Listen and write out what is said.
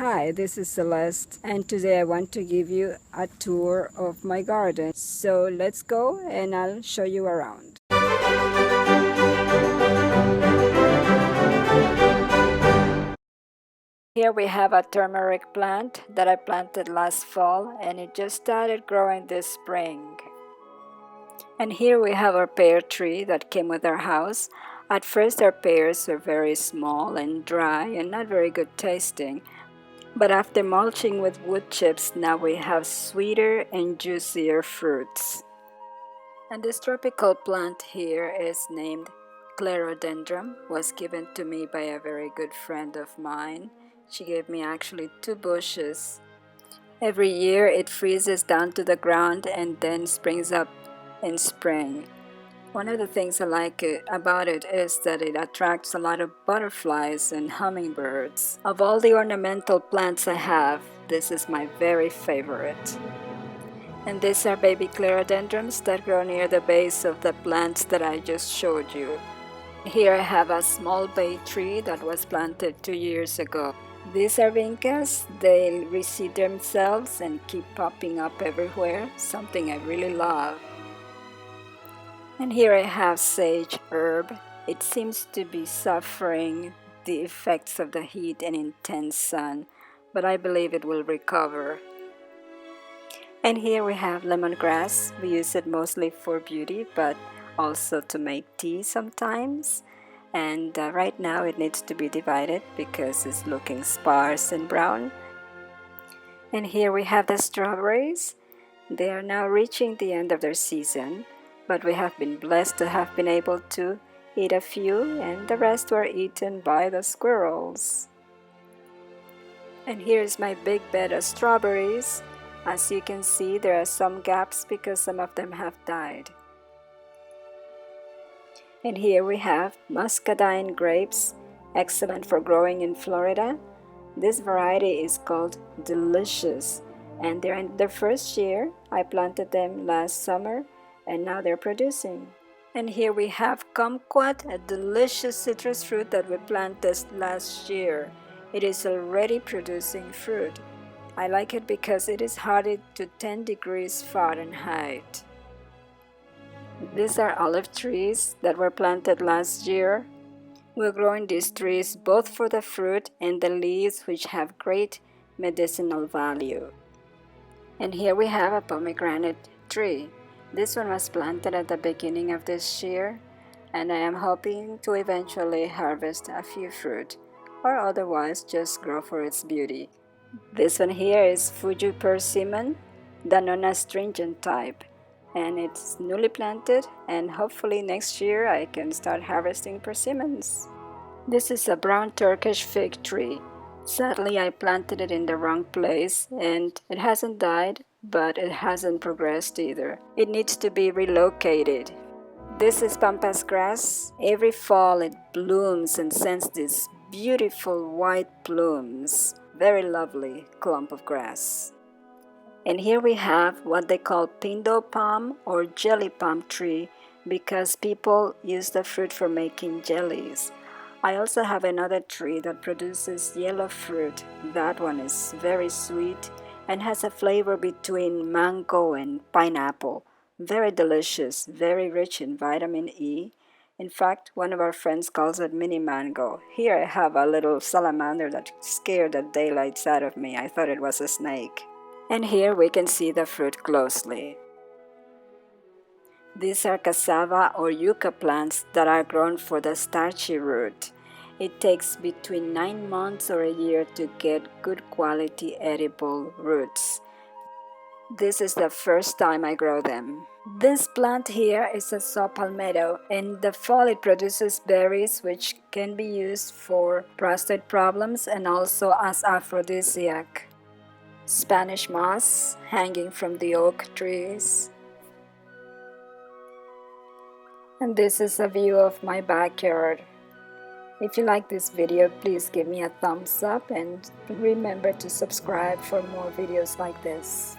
Hi, this is Celeste, and today I want to give you a tour of my garden. So let's go and I'll show you around. Here we have a turmeric plant that I planted last fall, and it just started growing this spring. And here we have our pear tree that came with our house. At first our pears were very small and dry and not very good tasting. But after mulching with wood chips, now we have sweeter and juicier fruits. And this tropical plant here is named Clerodendron, was given to me by a very good friend of mine. She gave me actually 2 bushes. Every year it freezes down to the ground and then springs up in spring. One of the things I like about it is that it attracts a lot of butterflies and hummingbirds. Of all the ornamental plants I have, this is my very favorite. And these are baby clerodendrons that grow near the base of the plants that I just showed you. Here I have a small bay tree that was planted 2 years ago. These are vincas. They reseed themselves and keep popping up everywhere, something I really love. And here I have sage herb. It seems to be suffering the effects of the heat and intense sun, but I believe it will recover. And here we have lemongrass. We use it mostly for beauty, but also to make tea sometimes. And right now it needs to be divided because it's looking sparse and brown. And here we have the strawberries. They are now reaching the end of their season, but we have been blessed to have been able to eat a few, and the rest were eaten by the squirrels. And here's my big bed of strawberries. As you can see, there are some gaps because some of them have died. And here we have Muscadine grapes, excellent for growing in Florida. This variety is called Delicious, and they're in their first year. I planted them last summer, and now they're producing. And here we have kumquat, a delicious citrus fruit that we planted last year. It is already producing fruit. I like it because it is hardy to 10 degrees Fahrenheit. These are olive trees that were planted last year. We're growing these trees both for the fruit and the leaves, which have great medicinal value. And here we have a pomegranate tree. This one was planted at the beginning of this year, and I am hoping to eventually harvest a few fruit, or otherwise just grow for its beauty. This one here is Fuji persimmon, the non-astringent type, and it's newly planted, and hopefully next year I can start harvesting persimmons. This is a brown Turkish fig tree. Sadly, I planted it in the wrong place, and it hasn't died, but it hasn't progressed either. It needs to be relocated. This is pampas grass. Every fall it blooms and sends these beautiful white plumes. Very lovely clump of grass. And here we have what they call pindo palm or jelly palm tree because people use the fruit for making jellies. I also have another tree that produces yellow fruit. That one is very sweet and has a flavor between mango and pineapple. Very delicious, very rich in vitamin E. In fact, one of our friends calls it mini mango. Here I have a little salamander that scared the daylights out of me. I thought it was a snake. And here we can see the fruit closely. These are cassava or yucca plants that are grown for the starchy root. It takes between 9 months or a year to get good quality edible roots. This is the first time I grow them. This plant here is a saw palmetto. In the fall it produces berries which can be used for prostate problems and also as aphrodisiac. Spanish moss hanging from the oak trees. And this is a view of my backyard. If you like this video, please give me a thumbs up and remember to subscribe for more videos like this.